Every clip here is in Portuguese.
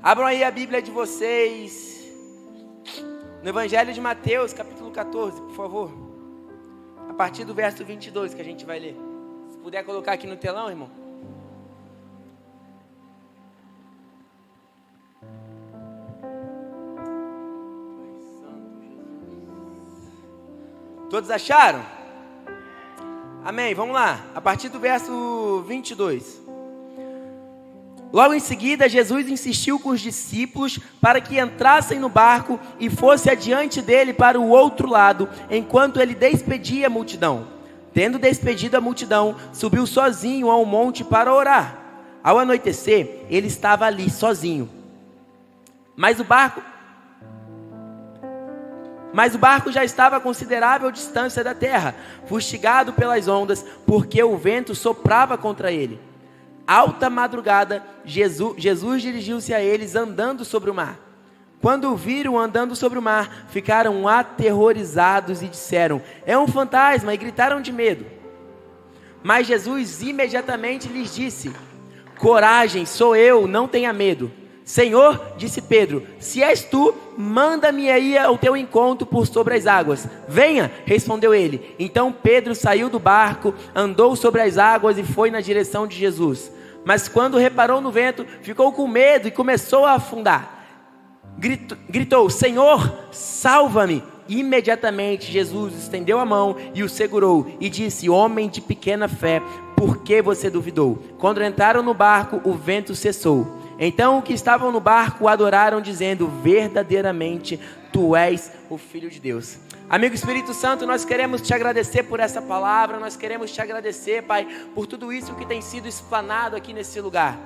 Abram aí a Bíblia de vocês no Evangelho de Mateus, capítulo 14, por favor. A partir do verso 22 que a gente vai ler. Se puder colocar aqui no telão, irmão. Todos acharam? Amém, vamos lá. A partir do verso 22. Logo em seguida, Jesus insistiu com os discípulos para que entrassem no barco e fosse adiante dele para o outro lado, enquanto ele despedia a multidão. Tendo despedido a multidão, subiu sozinho a um monte para orar. Ao anoitecer, ele estava ali sozinho. Mas o barco já estava a considerável distância da terra, fustigado pelas ondas, porque o vento soprava contra ele. Alta madrugada, Jesus dirigiu-se a eles andando sobre o mar. Quando o viram andando sobre o mar, ficaram aterrorizados e disseram: "É um fantasma", e gritaram de medo. Mas Jesus imediatamente lhes disse: "Coragem, sou eu, não tenha medo." "Senhor", disse Pedro, "se és tu, manda-me ir ao teu encontro por sobre as águas." "Venha", respondeu ele. Então Pedro saiu do barco, andou sobre as águas e foi na direção de Jesus. Mas quando reparou no vento, ficou com medo e começou a afundar. Gritou: "Senhor, salva-me!" Imediatamente Jesus estendeu a mão e o segurou e disse: "Homem de pequena fé, por que você duvidou?" Quando entraram no barco, o vento cessou. Então os que estavam no barco o adoraram, dizendo: "Verdadeiramente tu és o Filho de Deus." Amigo Espírito Santo, nós queremos te agradecer por essa palavra. Nós queremos te agradecer, Pai, por tudo isso que tem sido explanado aqui nesse lugar.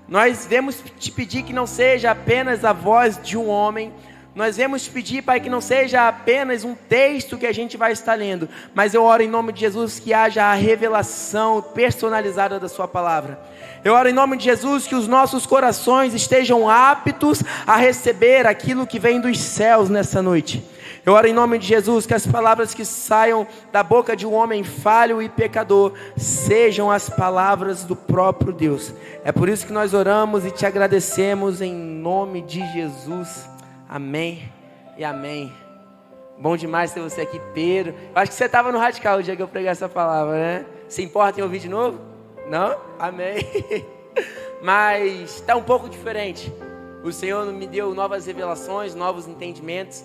Nós vemos te pedir que não seja apenas a voz de um homem. Nós vemos te pedir, Pai, que não seja apenas um texto que a gente vai estar lendo, mas eu oro em nome de Jesus que haja a revelação personalizada da sua palavra. Eu oro em nome de Jesus que os nossos corações estejam aptos a receber aquilo que vem dos céus nessa noite. Eu oro em nome de Jesus que as palavras que saiam da boca de um homem falho e pecador sejam as palavras do próprio Deus. É por isso que nós oramos e te agradecemos em nome de Jesus. Amém e amém. Bom demais ter você aqui, Pedro. Eu acho que você estava no Radical o dia que eu preguei essa palavra, né? Se importa em ouvir de novo? Não? Amém. Mas está um pouco diferente. O Senhor me deu novas revelações, novos entendimentos.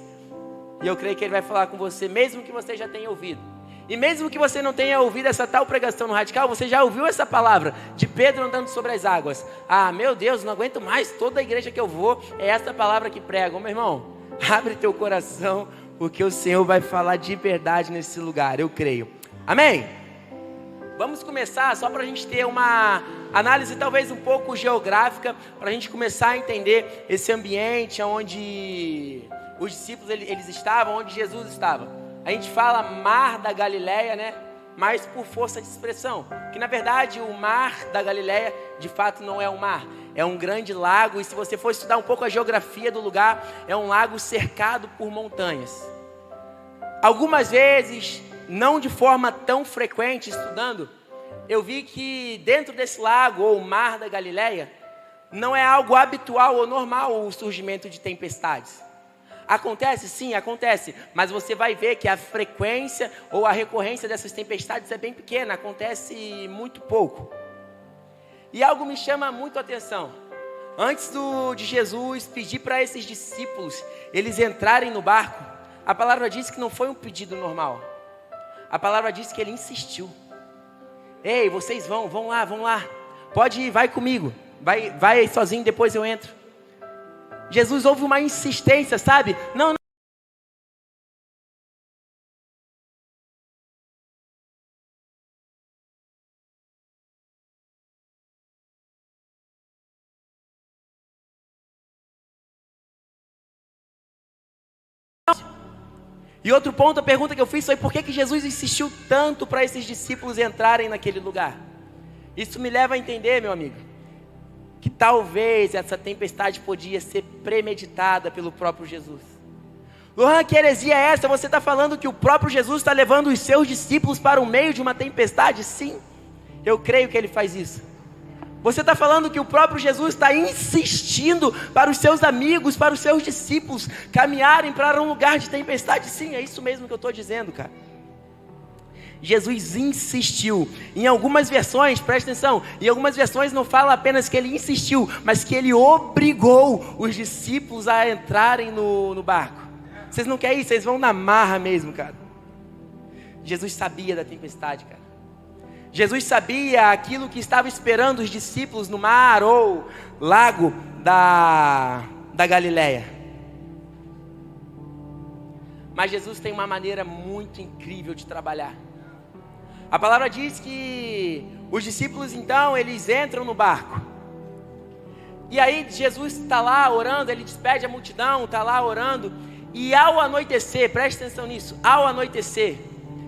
E eu creio que Ele vai falar com você, mesmo que você já tenha ouvido. E mesmo que você não tenha ouvido essa tal pregação no Radical, você já ouviu essa palavra de Pedro andando sobre as águas. Ah, meu Deus, não aguento mais, toda a igreja que eu vou é essa palavra que prega. Meu irmão, abre teu coração, porque o Senhor vai falar de verdade nesse lugar, eu creio. Amém? Vamos começar só para a gente ter uma análise talvez um pouco geográfica, para a gente começar a entender esse ambiente onde os discípulos eles estavam, onde Jesus estava. A gente fala Mar da Galileia, né? Mas por força de expressão, que na verdade o Mar da Galileia de fato não é um mar, é um grande lago. E se você for estudar um pouco a geografia do lugar, é um lago cercado por montanhas. Algumas vezes, não de forma tão frequente, estudando, eu vi que dentro desse lago, ou Mar da Galileia, não é algo habitual ou normal o surgimento de tempestades. Acontece? Sim, acontece. Mas você vai ver que a frequência ou a recorrência dessas tempestades é bem pequena. Acontece muito pouco. E algo me chama muito a atenção. Antes de Jesus pedir para esses discípulos eles entrarem no barco, a palavra diz que não foi um pedido normal. A palavra diz que ele insistiu. Ei, vocês vão lá. Pode ir, vai comigo. Vai sozinho, depois eu entro. Jesus houve uma insistência, sabe? Não. E outro ponto, a pergunta que eu fiz foi: por que Jesus insistiu tanto para esses discípulos entrarem naquele lugar? Isso me leva a entender, meu amigo, que talvez essa tempestade podia ser premeditada pelo próprio Jesus. Lohan, que heresia é essa? Você está falando que o próprio Jesus está levando os seus discípulos para o meio de uma tempestade? Sim, eu creio que ele faz isso. Você está falando que o próprio Jesus está insistindo para os seus amigos, para os seus discípulos caminharem para um lugar de tempestade? Sim, é isso mesmo que eu estou dizendo, cara. Jesus insistiu. Em algumas versões, presta atenção, em algumas versões não fala apenas que ele insistiu, mas que ele obrigou os discípulos a entrarem no barco. Vocês não querem ir? Vocês vão na marra mesmo, cara. Jesus sabia da tempestade, cara. Jesus sabia aquilo que estava esperando os discípulos no mar ou lago da Galileia. Mas Jesus tem uma maneira muito incrível de trabalhar. A palavra diz que os discípulos então, eles entram no barco. E aí Jesus está lá orando, ele despede a multidão, está lá orando. E ao anoitecer, preste atenção nisso, ao anoitecer,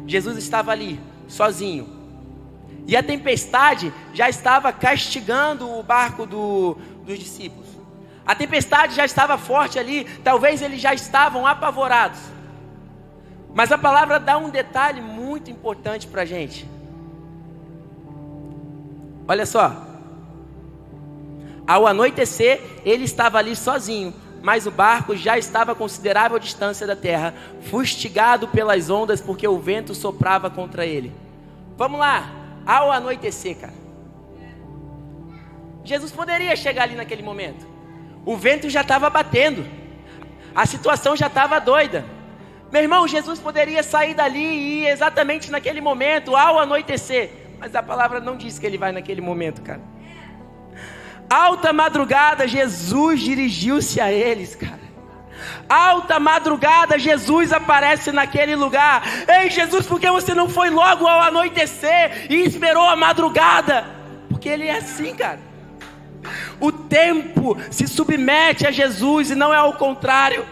Jesus estava ali, sozinho. E a tempestade já estava castigando o barco dos discípulos. A tempestade já estava forte ali, talvez eles já estavam apavorados. Mas a palavra dá um detalhe muito importante para a gente. Olha só. Ao anoitecer, ele estava ali sozinho, mas o barco já estava a considerável distância da terra, fustigado pelas ondas, porque o vento soprava contra ele. Vamos lá. Ao anoitecer, cara, Jesus poderia chegar ali naquele momento. O vento já estava batendo, a situação já estava doida. Meu irmão, Jesus poderia sair dali e ir exatamente naquele momento, ao anoitecer. Mas a palavra não diz que ele vai naquele momento, cara. Alta madrugada, Jesus dirigiu-se a eles, cara. Alta madrugada, Jesus aparece naquele lugar. Ei, Jesus, por que você não foi logo ao anoitecer e esperou a madrugada? Porque ele é assim, cara. O tempo se submete a Jesus e não é ao contrário.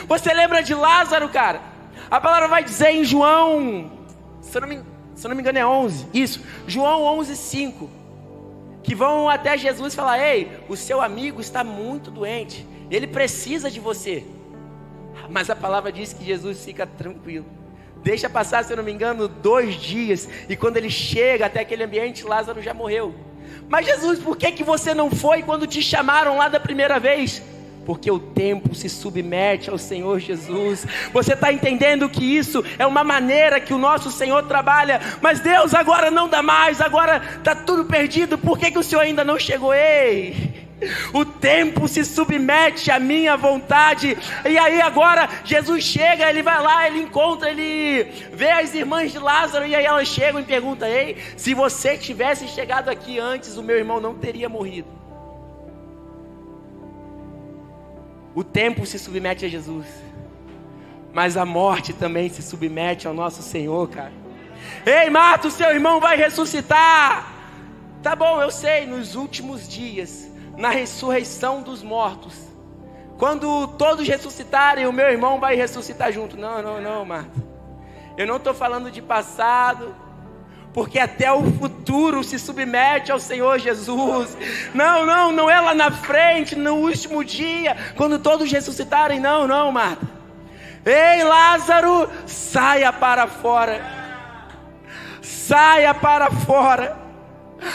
Você lembra de Lázaro, cara? A palavra vai dizer em João, se eu não me engano é 11, isso, João 11:5, que vão até Jesus falar: ei, o seu amigo está muito doente, ele precisa de você. Mas a palavra diz que Jesus fica tranquilo. Deixa passar, se eu não me engano, 2 dias. E quando ele chega até aquele ambiente, Lázaro já morreu. Mas Jesus, por que você não foi quando te chamaram lá da primeira vez? Porque o tempo se submete ao Senhor Jesus. Você está entendendo que isso é uma maneira que o nosso Senhor trabalha? Mas Deus, agora não dá mais, agora está tudo perdido. Por que o Senhor ainda não chegou? Ei! O tempo se submete à minha vontade. E aí agora Jesus chega, ele vai lá, ele encontra, ele vê as irmãs de Lázaro. E aí elas chegam e perguntam: ei, se você tivesse chegado aqui antes, o meu irmão não teria morrido. O tempo se submete a Jesus, mas a morte também se submete ao nosso Senhor, cara. Ei, Marta, o seu irmão vai ressuscitar. Tá bom, eu sei, nos últimos dias, na ressurreição dos mortos, quando todos ressuscitarem, o meu irmão vai ressuscitar junto. Não, Marta. Eu não estou falando de passado, porque até o futuro se submete ao Senhor Jesus. Não é lá na frente, no último dia, quando todos ressuscitarem. Não, Marta. Ei, Lázaro, saia para fora. Saia para fora.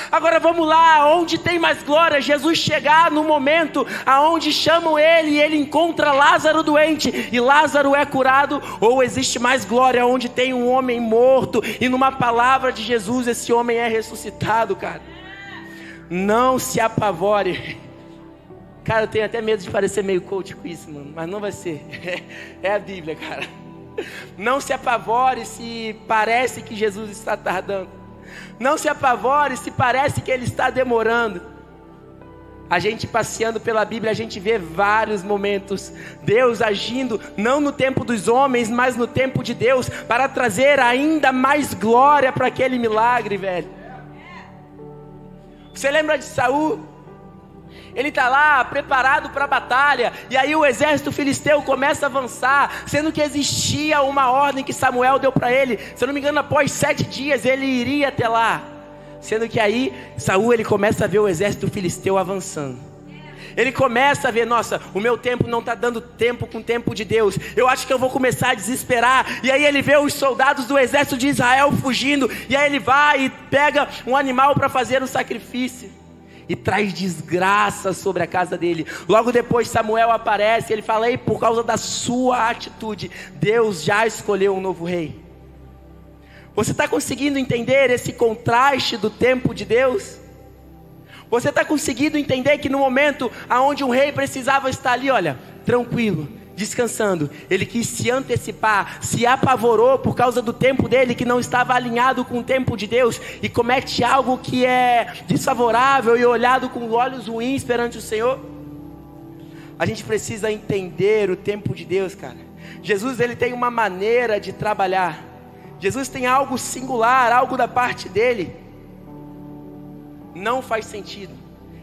Agora vamos lá, onde tem mais glória? Jesus chegar no momento aonde chamam ele e ele encontra Lázaro doente e Lázaro é curado, ou existe mais glória onde tem um homem morto e numa palavra de Jesus esse homem é ressuscitado, cara? Não se apavore. Cara, eu tenho até medo de parecer meio coach com isso, mano, mas não vai ser. É a Bíblia, cara. Não se apavore se parece que Jesus está tardando. Não se apavore se parece que ele está demorando. A gente passeando pela Bíblia, a gente vê vários momentos Deus agindo, não no tempo dos homens, mas no tempo de Deus, para trazer ainda mais glória para aquele milagre, velho. Você lembra de Saul? Ele está lá preparado para a batalha, e aí o exército filisteu começa a avançar, sendo que existia uma ordem que Samuel deu para ele. Se eu não me engano, após 7 dias ele iria até lá. Sendo que aí Saul, ele começa a ver o exército filisteu avançando. Ele começa a ver: nossa, o meu tempo não está dando tempo com o tempo de Deus, eu acho que eu vou começar a desesperar. E aí ele vê os soldados do exército de Israel fugindo, e aí ele vai e pega um animal para fazer um sacrifício. e traz desgraça sobre a casa dele. Logo depois Samuel aparece, ele fala: ei, por causa da sua atitude, Deus já escolheu um novo rei. Você está conseguindo entender esse contraste do tempo de Deus? Você está conseguindo entender que no momento onde um rei precisava estar ali, olha, tranquilo, descansando, ele quis se antecipar, se apavorou por causa do tempo dele que não estava alinhado com o tempo de Deus, e comete algo que é desfavorável e olhado com olhos ruins perante o Senhor? A gente precisa entender o tempo de Deus, cara. Jesus, ele tem uma maneira de trabalhar. Jesus tem algo singular, algo da parte dele. Não faz sentido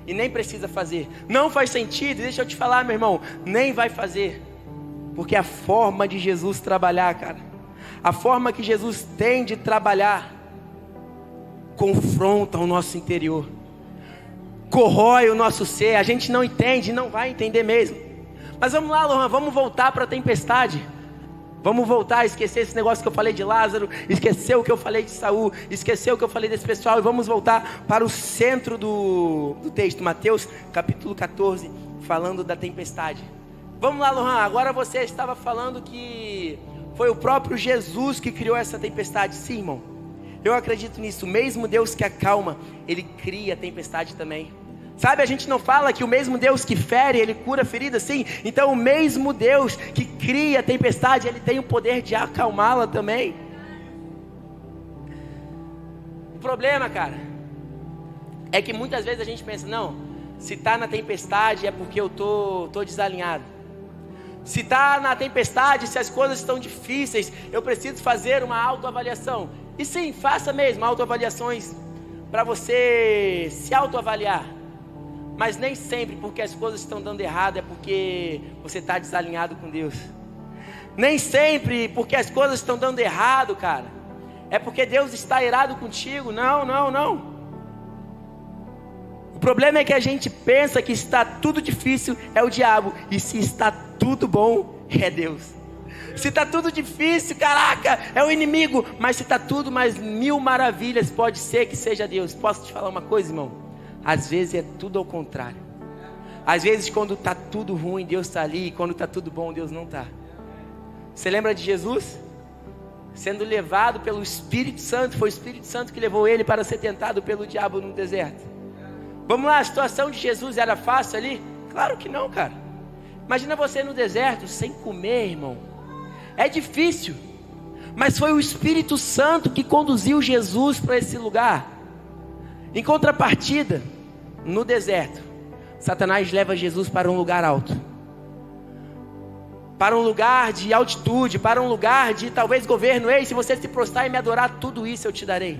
e nem precisa fazer. Não faz sentido, deixa eu te falar, meu irmão, nem vai fazer. Porque a forma de Jesus trabalhar, cara, a forma que Jesus tem de trabalhar, confronta o nosso interior, corrói o nosso ser. A gente não entende, não vai entender mesmo. Mas vamos lá, Lohan, vamos voltar para a tempestade. Vamos voltar a esquecer esse negócio que eu falei de Lázaro, esquecer o que eu falei de Saul, esquecer o que eu falei desse pessoal, e vamos voltar para o centro do texto, Mateus capítulo 14, falando da tempestade. Vamos lá, Lohan, agora você estava falando que foi o próprio Jesus que criou essa tempestade. Sim, irmão, eu acredito nisso. O mesmo Deus que acalma, ele cria a tempestade também. Sabe, a gente não fala que o mesmo Deus que fere, ele cura feridas, sim. Então o mesmo Deus que cria a tempestade, ele tem o poder de acalmá-la também. O problema, cara, é que muitas vezes a gente pensa: não, se está na tempestade é porque eu tô desalinhado. Se está na tempestade, se as coisas estão difíceis, eu preciso fazer uma autoavaliação. E sim, faça mesmo autoavaliações para você se autoavaliar. Mas nem sempre porque as coisas estão dando errado é porque você está desalinhado com Deus. Nem sempre porque as coisas estão dando errado, cara, é porque Deus está irado contigo. Não, não, não. O problema é que a gente pensa que está tudo difícil é o diabo, e se está tudo bom é Deus. Se está tudo difícil, caraca, é o inimigo. Mas se está tudo mais mil maravilhas, pode ser que seja Deus. Posso te falar uma coisa, irmão? Às vezes é tudo ao contrário. Às vezes quando está tudo ruim, Deus está ali, e quando está tudo bom, Deus não está. Você lembra de Jesus? Sendo levado pelo Espírito Santo, foi o Espírito Santo que levou ele para ser tentado pelo diabo no deserto. Vamos lá, a situação de Jesus era fácil ali? Claro que não, cara. Imagina você no deserto, sem comer, irmão. É difícil. Mas foi o Espírito Santo que conduziu Jesus para esse lugar. Em contrapartida, no deserto, Satanás leva Jesus para um lugar alto, para um lugar de altitude, para um lugar de talvez governo. Ei, se você se prostrar e me adorar, tudo isso eu te darei.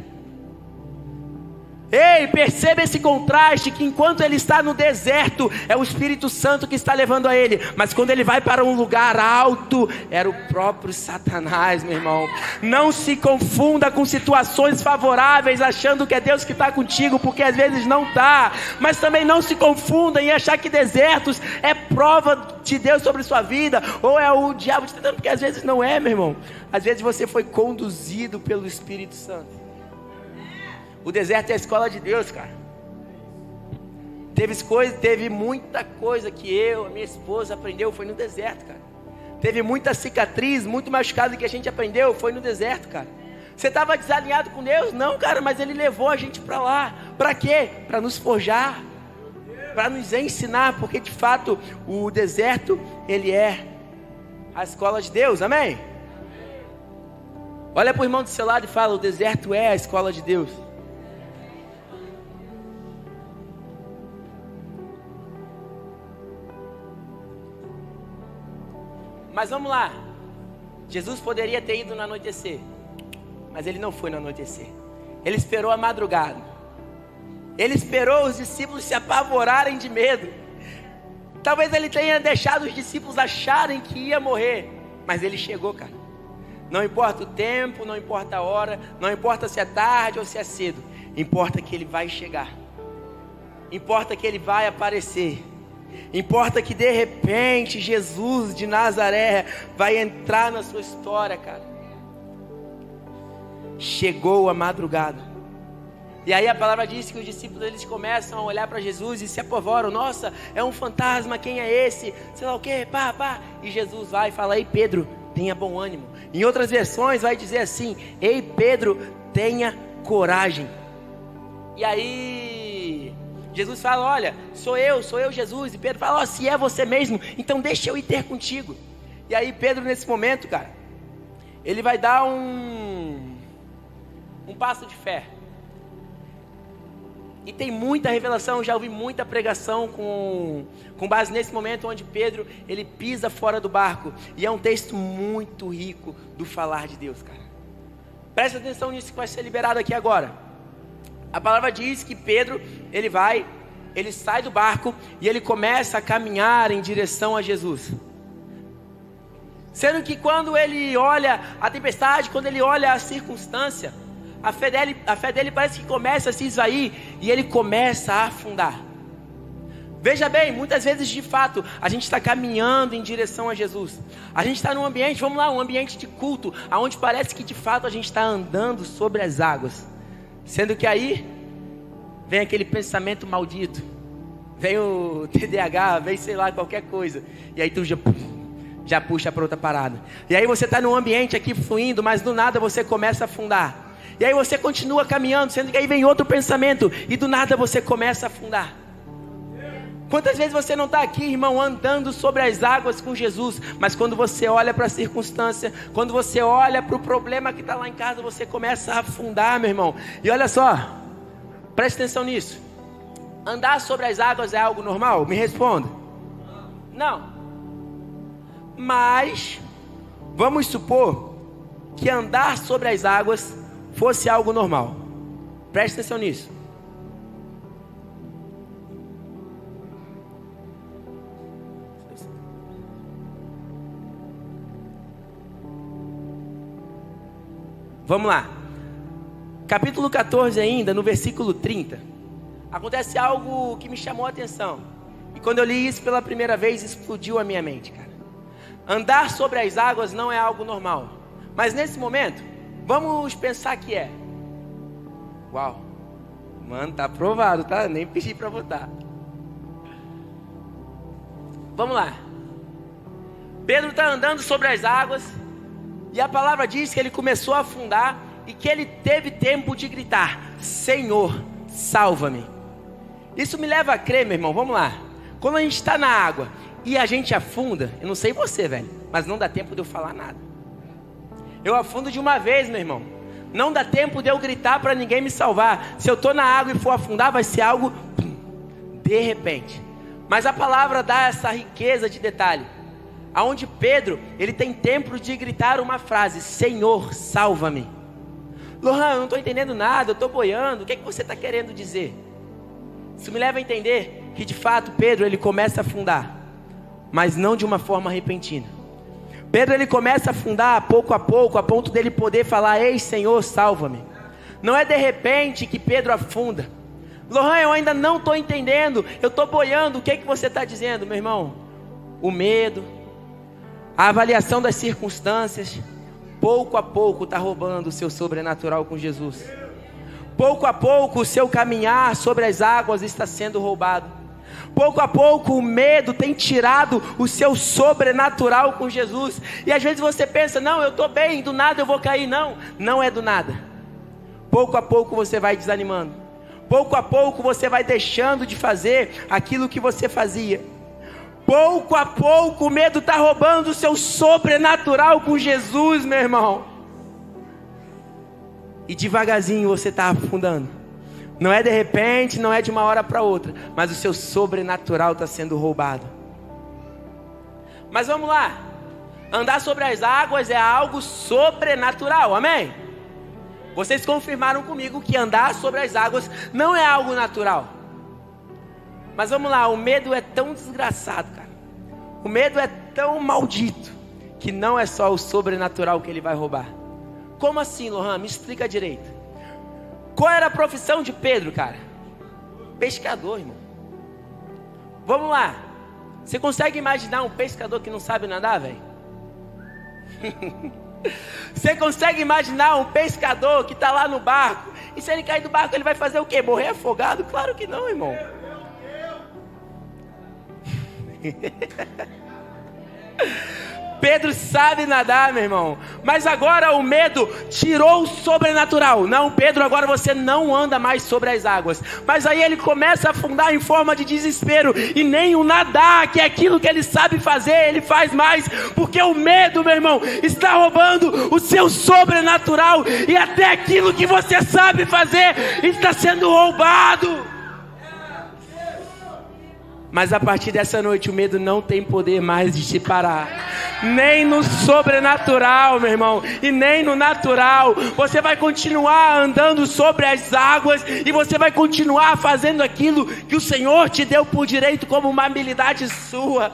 Ei, perceba esse contraste, que enquanto ele está no deserto, é o Espírito Santo que está levando a ele. Mas quando ele vai para um lugar alto, era o próprio Satanás, meu irmão. Não se confunda com situações favoráveis, achando que é Deus que está contigo, porque às vezes não está. Mas também não se confunda em achar que desertos é prova de Deus sobre sua vida, ou é o diabo te tentando, porque às vezes não é, meu irmão. Às vezes você foi conduzido pelo Espírito Santo. O deserto é a escola de Deus, cara. Teve muita coisa que a minha esposa aprendeu, foi no deserto, cara. Teve muita cicatriz, muito machucado que a gente aprendeu, foi no deserto, cara. Você estava desalinhado com Deus? Não, cara, mas Ele levou a gente para lá. Para quê? Para nos forjar, para nos ensinar, porque de fato o deserto, ele é a escola de Deus, amém? Olha para o irmão do seu lado e fala: o deserto é a escola de Deus. Mas vamos lá, Jesus poderia ter ido no anoitecer, mas ele não foi no anoitecer. Ele esperou a madrugada. Ele esperou os discípulos se apavorarem de medo. Talvez ele tenha deixado os discípulos acharem que ia morrer, mas ele chegou, cara. Não importa o tempo, não importa a hora, não importa se é tarde ou se é cedo, importa que ele vai chegar. Importa que ele vai aparecer. Importa que de repente Jesus de Nazaré vai entrar na sua história, cara. Chegou a madrugada. E aí a palavra diz que os discípulos eles começam a olhar para Jesus e se apavoram. Nossa, é um fantasma, quem é esse? Sei lá o quê, pá. E Jesus vai e fala: ei Pedro, tenha bom ânimo. Em outras versões vai dizer assim: ei Pedro, tenha coragem. E aí Jesus fala: olha, sou eu Jesus. E Pedro fala: se é você mesmo, então deixa eu ir ter contigo. E aí Pedro nesse momento, cara, ele vai dar um passo de fé. E tem muita revelação, já ouvi muita pregação com base nesse momento onde Pedro, ele pisa fora do barco. E é um texto muito rico do falar de Deus, cara. Presta atenção nisso que vai ser liberado aqui agora. A palavra diz que Pedro, ele sai do barco e ele começa a caminhar em direção a Jesus. Sendo que quando ele olha a tempestade, quando ele olha a circunstância, a fé dele parece que começa a se esvair e ele começa a afundar. Veja bem, muitas vezes de fato a gente está caminhando em direção a Jesus. A gente está num ambiente, vamos lá, um ambiente de culto, onde parece que de fato a gente está andando sobre as águas. Sendo que aí vem aquele pensamento maldito, vem o TDAH, vem sei lá, qualquer coisa. E aí tu já puxa para outra parada. E aí você está num ambiente aqui fluindo, mas do nada você começa a afundar. E aí você continua caminhando, sendo que aí vem outro pensamento e do nada você começa a afundar. Quantas vezes você não está aqui, irmão, andando sobre as águas com Jesus, mas quando você olha para a circunstância, quando você olha para o problema que está lá em casa, você começa a afundar, meu irmão. E olha só, preste atenção nisso. Andar sobre as águas é algo normal? Me responda. Não. Mas vamos supor que andar sobre as águas fosse algo normal. Preste atenção nisso. Vamos lá. Capítulo 14 ainda, no versículo 30. Acontece algo que me chamou a atenção. E quando eu li isso pela primeira vez, explodiu a minha mente, cara. Andar sobre as águas não é algo normal. Mas nesse momento, vamos pensar que é. Uau. Mano, tá aprovado, tá? Nem pedi pra votar. Vamos lá. Pedro tá andando sobre as águas. E a palavra diz que ele começou a afundar. E que ele teve tempo de gritar: Senhor, salva-me. Isso me leva a crer, meu irmão, vamos lá. Quando a gente está na água e a gente afunda, eu não sei você, velho, mas não dá tempo de eu falar nada. Eu afundo de uma vez, meu irmão. Não dá tempo de eu gritar para ninguém me salvar. Se eu estou na água e for afundar, vai ser algo de repente. Mas a palavra dá essa riqueza de detalhe, aonde Pedro, ele tem tempo de gritar uma frase: Senhor, salva-me. Lohan, eu não estou entendendo nada, eu estou boiando, o que é que você está querendo dizer? Isso me leva a entender que de fato Pedro, ele começa a afundar, mas não de uma forma repentina. Pedro, ele começa a afundar pouco a pouco, a ponto dele poder falar: ei Senhor, salva-me. Não é de repente que Pedro afunda. Lohan, eu ainda não estou entendendo, eu estou boiando, o que é que você está dizendo, meu irmão? O medo, a avaliação das circunstâncias, pouco a pouco está roubando o seu sobrenatural com Jesus. Pouco a pouco o seu caminhar sobre as águas está sendo roubado. Pouco a pouco o medo tem tirado o seu sobrenatural com Jesus. E às vezes você pensa: não, eu estou bem, do nada eu vou cair. Não, não é do nada. Pouco a pouco você vai desanimando. Pouco a pouco você vai deixando de fazer aquilo que você fazia. Pouco a pouco o medo está roubando o seu sobrenatural com Jesus, meu irmão. E devagarzinho você está afundando. Não é de repente, não é de uma hora para outra, mas o seu sobrenatural está sendo roubado. Mas vamos lá. Andar sobre as águas é algo sobrenatural, amém? Vocês confirmaram comigo que andar sobre as águas não é algo natural. Mas vamos lá, o medo é tão desgraçado, cara. O medo é tão maldito que não é só o sobrenatural que ele vai roubar. Como assim, Lohan? Me explica direito. Qual era a profissão de Pedro, cara? Pescador, irmão. Vamos lá. Você consegue imaginar um pescador que não sabe nadar, velho? Você consegue imaginar um pescador que está lá no barco? E se ele cair do barco, ele vai fazer o quê? Morrer afogado? Claro que não, irmão. Pedro sabe nadar, meu irmão. Mas agora o medo tirou o sobrenatural. Não, Pedro, agora você não anda mais sobre as águas. Mas aí ele começa a afundar em forma de desespero. E nem o nadar, que é aquilo que ele sabe fazer, ele faz mais. Porque o medo, meu irmão, está roubando o seu sobrenatural. E até aquilo que você sabe fazer está sendo roubado. Mas a partir dessa noite o medo não tem poder mais de te parar. Nem no sobrenatural, meu irmão, e nem no natural. Você vai continuar andando sobre as águas e você vai continuar fazendo aquilo que o Senhor te deu por direito como uma habilidade sua.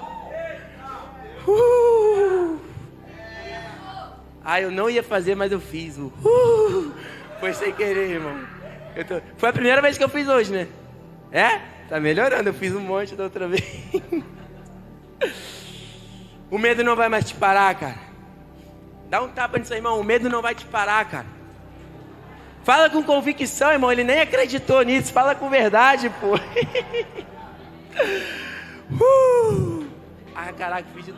Eu não ia fazer, mas eu fiz. Foi sem querer, irmão. Foi a primeira vez que eu fiz hoje, né? É? Tá melhorando, eu fiz um monte da outra vez. O medo não vai mais te parar, cara. Dá um tapa nisso aí, irmão. O medo não vai te parar, cara. Fala com convicção, irmão. Ele nem acreditou nisso. Fala com verdade, pô. Caraca, fiz de...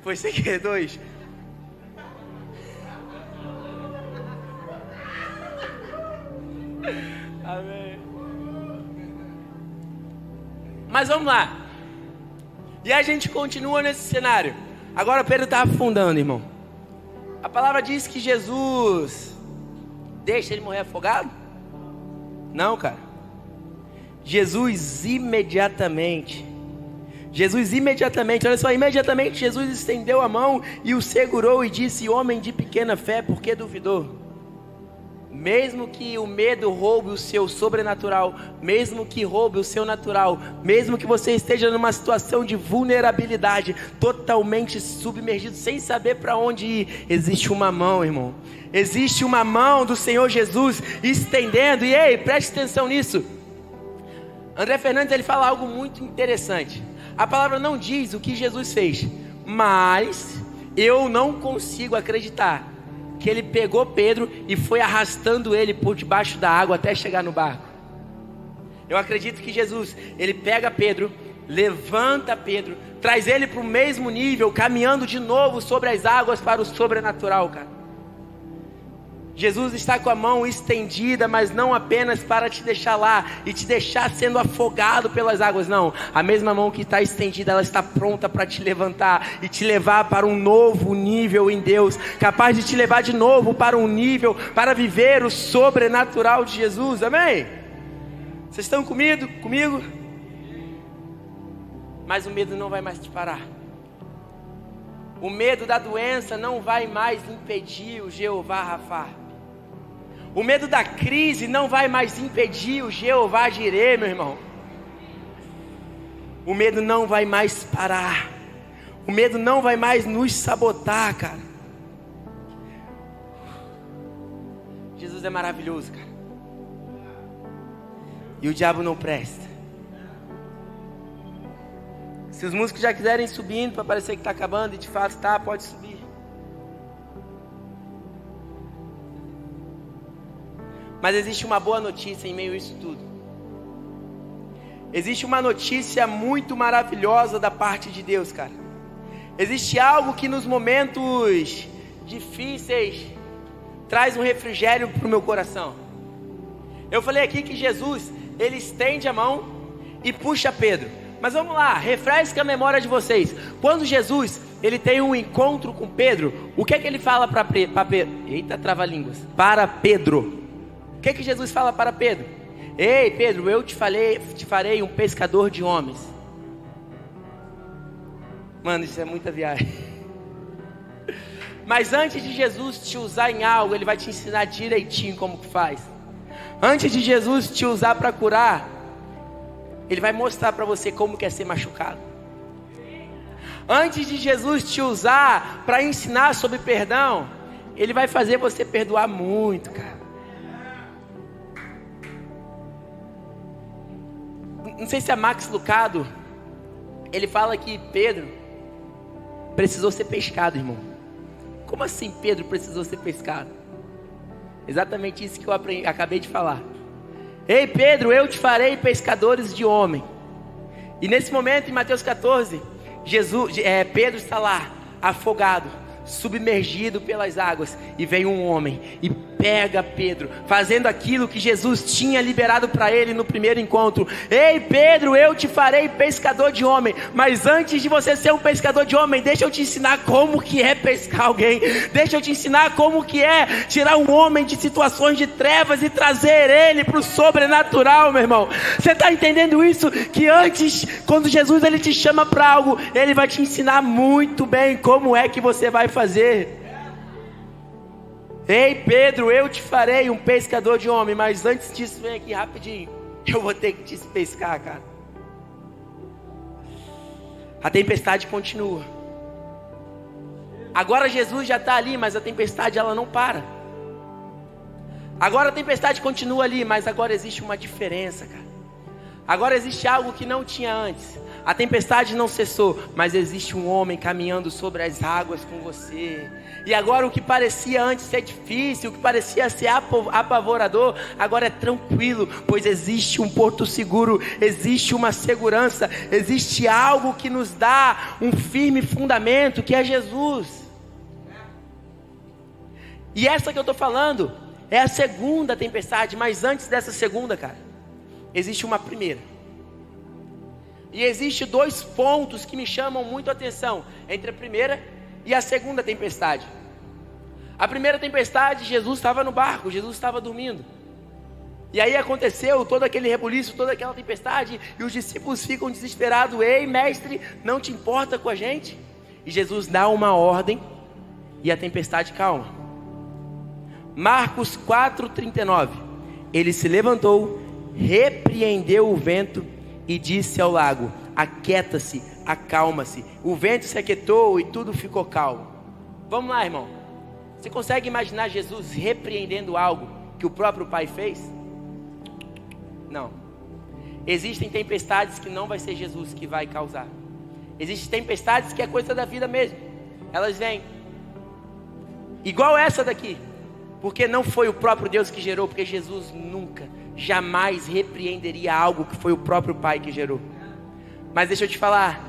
Foi sem querer, 2. Amém. Mas vamos lá. E a gente continua nesse cenário. Agora Pedro está afundando, irmão. A palavra diz que Jesus deixa ele morrer afogado? Não, cara. Jesus imediatamente, olha só, imediatamente Jesus estendeu a mão e o segurou e disse: homem de pequena fé, por que duvidou? Mesmo que o medo roube o seu sobrenatural, mesmo que roube o seu natural, mesmo que você esteja numa situação de vulnerabilidade, totalmente submergido, sem saber para onde ir, existe uma mão, irmão. Existe uma mão do Senhor Jesus estendendo. E ei, preste atenção nisso. André Fernandes, ele fala algo muito interessante. A palavra não diz o que Jesus fez, mas eu não consigo acreditar que ele pegou Pedro e foi arrastando ele por debaixo da água até chegar no barco. Eu acredito que Jesus, ele pega Pedro, levanta Pedro, traz ele para o mesmo nível, caminhando de novo sobre as águas para o sobrenatural, cara. Jesus está com a mão estendida, mas não apenas para te deixar lá e te deixar sendo afogado pelas águas, não. A mesma mão que está estendida, ela está pronta para te levantar e te levar para um novo nível em Deus, capaz de te levar de novo para um nível, para viver o sobrenatural de Jesus, amém? Vocês estão comigo? Mas o medo não vai mais te parar. O medo da doença não vai mais impedir o Jeová Rafá. O medo da crise não vai mais impedir o Jeová Jirê, meu irmão. O medo não vai mais parar. O medo não vai mais nos sabotar, cara. Jesus é maravilhoso, cara. E o diabo não presta. Se os músicos já quiserem subindo para parecer que está acabando, e de fato está, pode subir. Mas existe uma boa notícia em meio a isso tudo. Existe uma notícia muito maravilhosa da parte de Deus, cara. Existe algo que nos momentos difíceis traz um refrigério para o meu coração. Eu falei aqui que Jesus, ele estende a mão e puxa Pedro. Mas vamos lá, refresca a memória de vocês. Quando Jesus, ele tem um encontro com Pedro, o que é que ele fala para Pedro? Eita, trava-línguas. Para Pedro. O que é que Jesus fala para Pedro? Ei, Pedro, eu te farei um pescador de homens. Mano, isso é muita viagem. Mas antes de Jesus te usar em algo, ele vai te ensinar direitinho como que faz. Antes de Jesus te usar para curar, ele vai mostrar para você como que é ser machucado. Antes de Jesus te usar para ensinar sobre perdão, ele vai fazer você perdoar muito, cara. Não sei se é Max Lucado, ele fala que Pedro precisou ser pescado, irmão. Como assim Pedro precisou ser pescado? Exatamente isso que eu acabei de falar. Ei Pedro, eu te farei pescadores de homem. E nesse momento, em Mateus 14, Pedro está lá, afogado, submergido pelas águas, e vem um homem e pega Pedro, fazendo aquilo que Jesus tinha liberado para ele no primeiro encontro. Ei Pedro, eu te farei pescador de homem. Mas antes de você ser um pescador de homem, deixa eu te ensinar como que é pescar alguém. Deixa eu te ensinar como que é tirar um homem de situações de trevas e trazer ele para o sobrenatural, meu irmão. Você está entendendo isso? Que antes, quando Jesus ele te chama para algo, ele vai te ensinar muito bem como é que você vai fazer. Ei Pedro, eu te farei um pescador de homem. Mas antes disso, vem aqui rapidinho, eu vou ter que te pescar, cara. A tempestade continua. Agora Jesus já está ali, mas a tempestade ela não para. Agora a tempestade continua ali, mas agora existe uma diferença, cara. Agora existe algo que não tinha antes. A tempestade não cessou, mas existe um homem caminhando sobre as águas com você. E agora o que parecia antes ser difícil, o que parecia ser apavorador, agora é tranquilo, pois existe um porto seguro, existe uma segurança, existe algo que nos dá um firme fundamento, que é Jesus. E essa que eu estou falando é a segunda tempestade, mas antes dessa segunda, cara, existe uma primeira. E existe dois pontos que me chamam muito a atenção entre a primeira e a segunda tempestade. A primeira tempestade, Jesus estava no barco, Jesus estava dormindo. E aí aconteceu todo aquele rebuliço, toda aquela tempestade, e os discípulos ficam desesperados. Ei mestre, não te importa com a gente? E Jesus dá uma ordem e a tempestade calma. Marcos 4:39. Ele se levantou, repreendeu o vento e disse ao lago: aquieta-se, acalma-se. O vento se aquietou e tudo ficou calmo. Vamos lá, irmão. Você consegue imaginar Jesus repreendendo algo que o próprio Pai fez? Não. Existem tempestades que não vai ser Jesus que vai causar. Existem tempestades que é coisa da vida mesmo. Elas vêm. Igual essa daqui. Porque não foi o próprio Deus que gerou. Porque Jesus nunca, jamais repreenderia algo que foi o próprio Pai que gerou. Mas deixa eu te falar,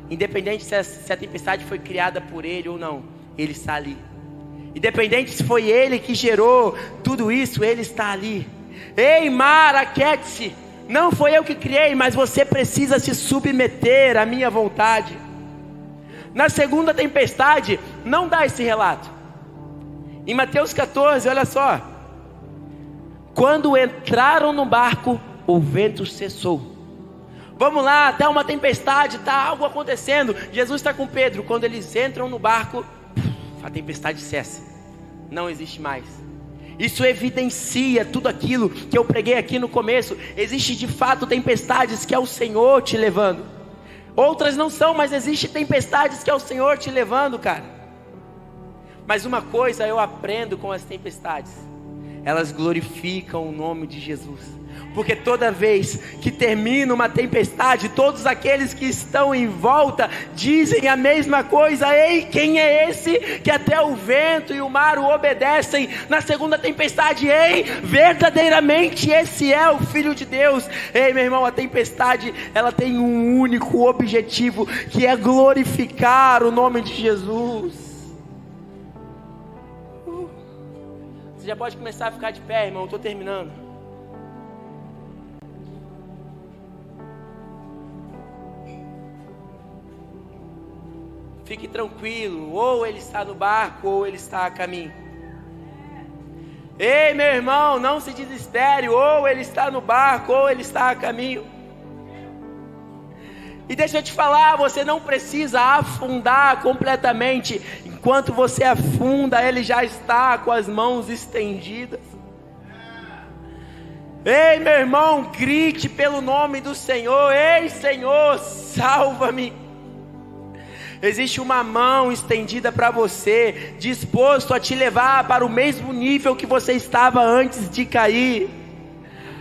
independente se a tempestade foi criada por Ele ou não, Ele está ali. Independente se foi Ele que gerou tudo isso, Ele está ali. Ei mar, aquiete-se. Não foi eu que criei, mas você precisa se submeter à minha vontade. Na segunda tempestade, não dá esse relato. Em Mateus 14, olha só. Quando entraram no barco, o vento cessou. Vamos lá, está uma tempestade, está algo acontecendo. Jesus está com Pedro. Quando eles entram no barco, a tempestade cessa. Não existe mais. Isso evidencia tudo aquilo que eu preguei aqui no começo. Existe de fato tempestades que é o Senhor te levando. Outras não são, mas existe tempestades que é o Senhor te levando, cara. Mas uma coisa eu aprendo com as tempestades: elas glorificam o nome de Jesus. Porque toda vez que termina uma tempestade, todos aqueles que estão em volta dizem a mesma coisa: ei, quem é esse que até o vento e o mar o obedecem? Na segunda tempestade, ei, verdadeiramente esse é o Filho de Deus. Ei, meu irmão, a tempestade, ela tem um único objetivo, que é glorificar o nome de Jesus. Você já pode começar a ficar de pé, irmão, eu estou terminando. Fique tranquilo, ou ele está no barco, ou ele está a caminho. Ei, meu irmão, não se desespere, ou ele está no barco, ou ele está a caminho. E deixa eu te falar, você não precisa afundar completamente. Enquanto você afunda, ele já está com as mãos estendidas. Ei, meu irmão, grite pelo nome do Senhor: ei, Senhor, salva-me. Existe uma mão estendida para você, disposto a te levar para o mesmo nível que você estava antes de cair.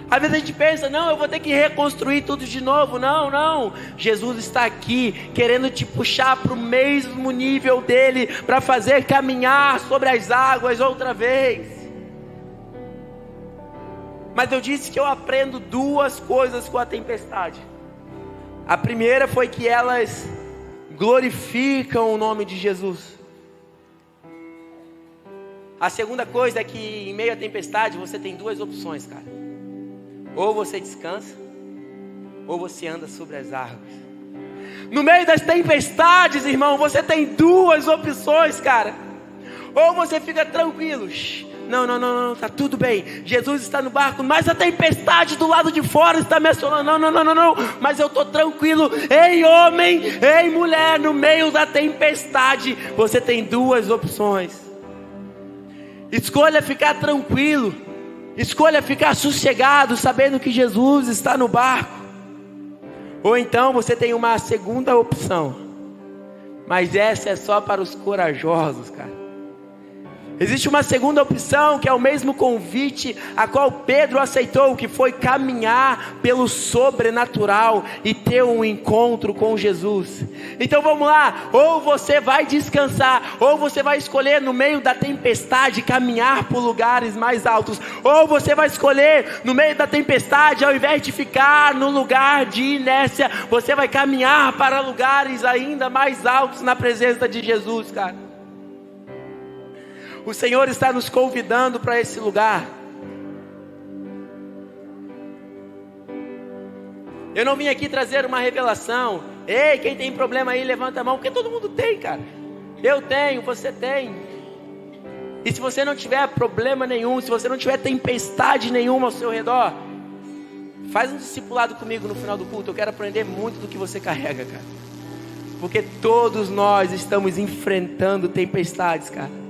Às vezes a gente pensa, não, eu vou ter que reconstruir tudo de novo. Não, não. Jesus está aqui querendo te puxar para o mesmo nível dele, para fazer caminhar sobre as águas outra vez. Mas eu disse que eu aprendo duas coisas com a tempestade. A primeira foi que elas glorificam o nome de Jesus. A segunda coisa é que em meio à tempestade você tem duas opções, cara. Ou você descansa, ou você anda sobre as águas. No meio das tempestades, irmão, você tem duas opções, cara. Ou você fica tranquilo. Não, tá tudo bem. Jesus está no barco, mas a tempestade do lado de fora está me assolando. Não. Mas eu estou tranquilo. Ei, homem, ei, mulher, no meio da tempestade, você tem duas opções. Escolha ficar tranquilo. Escolha ficar sossegado, sabendo que Jesus está no barco. Ou então você tem uma segunda opção, mas essa é só para os corajosos, cara. Existe uma segunda opção, que é o mesmo convite a qual Pedro aceitou, que foi caminhar pelo sobrenatural e ter um encontro com Jesus. Então vamos lá, ou você vai descansar, ou você vai escolher no meio da tempestade caminhar por lugares mais altos, ou você vai escolher no meio da tempestade, ao invés de ficar no lugar de inércia, você vai caminhar para lugares ainda mais altos na presença de Jesus, cara. O Senhor está nos convidando para esse lugar. Eu não vim aqui trazer uma revelação. Ei, quem tem problema aí, levanta a mão. Porque todo mundo tem, cara. Eu tenho, você tem. E se você não tiver problema nenhum, se você não tiver tempestade nenhuma ao seu redor, faz um discipulado comigo no final do culto. Eu quero aprender muito do que você carrega, cara. Porque todos nós estamos enfrentando tempestades, cara.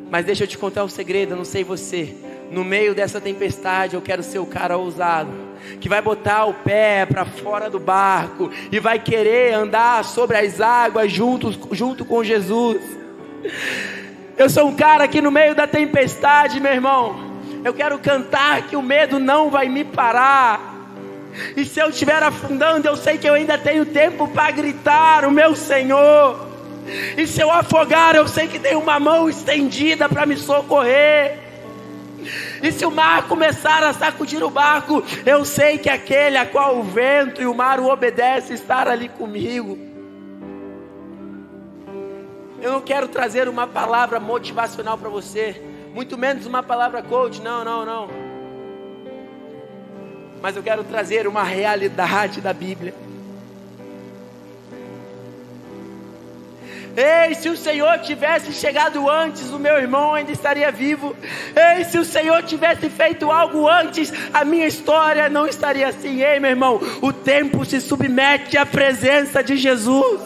Mas deixa eu te contar um segredo, eu não sei você. No meio dessa tempestade eu quero ser o cara ousado, que vai botar o pé para fora do barco e vai querer andar sobre as águas junto com Jesus. Eu sou um cara que no meio da tempestade, meu irmão, eu quero cantar que o medo não vai me parar. E se eu estiver afundando, eu sei que eu ainda tenho tempo para gritar o meu Senhor. E se eu afogar, eu sei que tem uma mão estendida para me socorrer. E se o mar começar a sacudir o barco, eu sei que aquele a qual o vento e o mar o obedecem estar ali comigo. Eu não quero trazer uma palavra motivacional para você, muito menos uma palavra coach, não. Mas eu quero trazer uma realidade da Bíblia. Ei, se o Senhor tivesse chegado antes, o meu irmão ainda estaria vivo. Ei, se o Senhor tivesse feito algo antes, a minha história não estaria assim. Ei, meu irmão, o tempo se submete à presença de Jesus.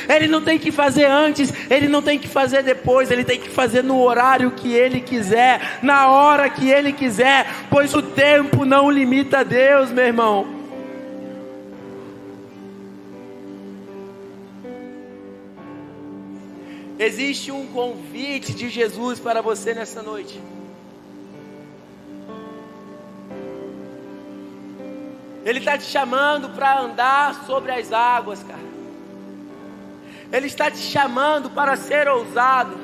Ele não tem que fazer antes, ele não tem que fazer depois, ele tem que fazer no horário que ele quiser, na hora que ele quiser, pois o tempo não limita a Deus, meu irmão. Existe um convite de Jesus para você nessa noite. Ele está te chamando para andar sobre as águas, cara. Ele está te chamando para ser ousado.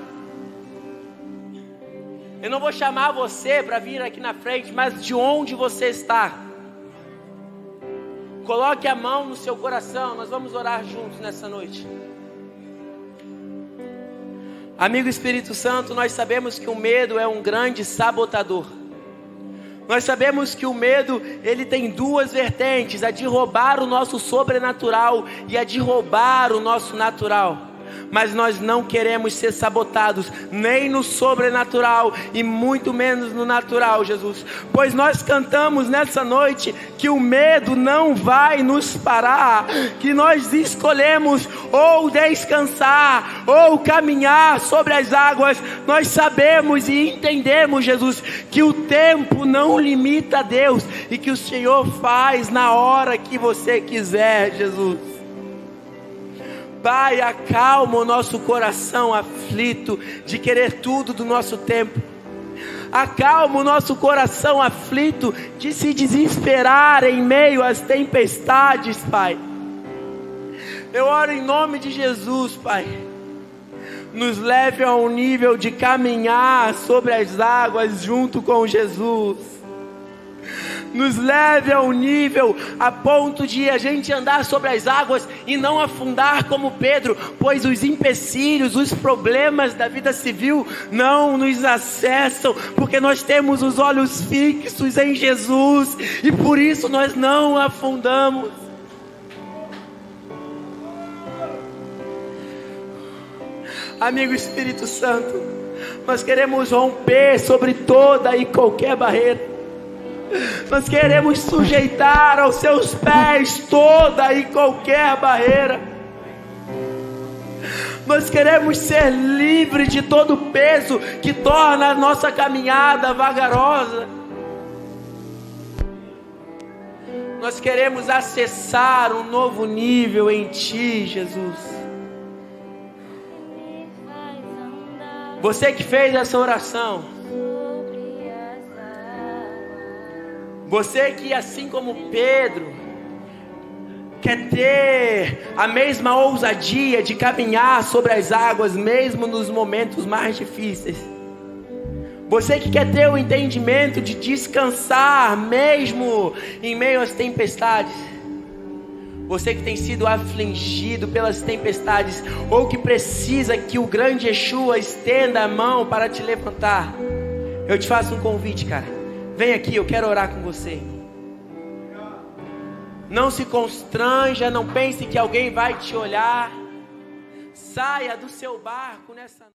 Eu não vou chamar você para vir aqui na frente, mas de onde você está, coloque a mão no seu coração. Nós vamos orar juntos nessa noite. Amigo Espírito Santo, nós sabemos que o medo é um grande sabotador. Nós sabemos que o medo, ele tem duas vertentes: a de roubar o nosso sobrenatural e a de roubar o nosso natural. Mas nós não queremos ser sabotados, nem no sobrenatural e muito menos no natural, Jesus. Pois nós cantamos nessa noite que o medo não vai nos parar, que nós escolhemos ou descansar ou caminhar sobre as águas. Nós sabemos e entendemos, Jesus, que o tempo não limita a Deus e que o Senhor faz na hora que você quiser, Jesus. Pai, acalma o nosso coração aflito de querer tudo do nosso tempo. Acalma o nosso coração aflito de se desesperar em meio às tempestades, Pai. Eu oro em nome de Jesus, Pai. Nos leve a um nível de caminhar sobre as águas junto com Jesus. Nos leve a um nível a ponto de a gente andar sobre as águas e não afundar como Pedro, pois os empecilhos, os problemas da vida civil não nos acessam, porque nós temos os olhos fixos em Jesus e por isso nós não afundamos. Amigo Espírito Santo, nós queremos romper sobre toda e qualquer barreira. Nós queremos sujeitar aos seus pés toda e qualquer barreira. Nós queremos ser livres de todo peso que torna a nossa caminhada vagarosa. Nós queremos acessar um novo nível em Ti, Jesus. Você que fez essa oração, você que, assim como Pedro, quer ter a mesma ousadia de caminhar sobre as águas, mesmo nos momentos mais difíceis. Você que quer ter o entendimento de descansar, mesmo em meio às tempestades. Você que tem sido afligido pelas tempestades, ou que precisa que o grande Yeshua estenda a mão para te levantar. Eu te faço um convite, cara. Vem aqui, eu quero orar com você. Não se constranja, não pense que alguém vai te olhar. Saia do seu barco nessa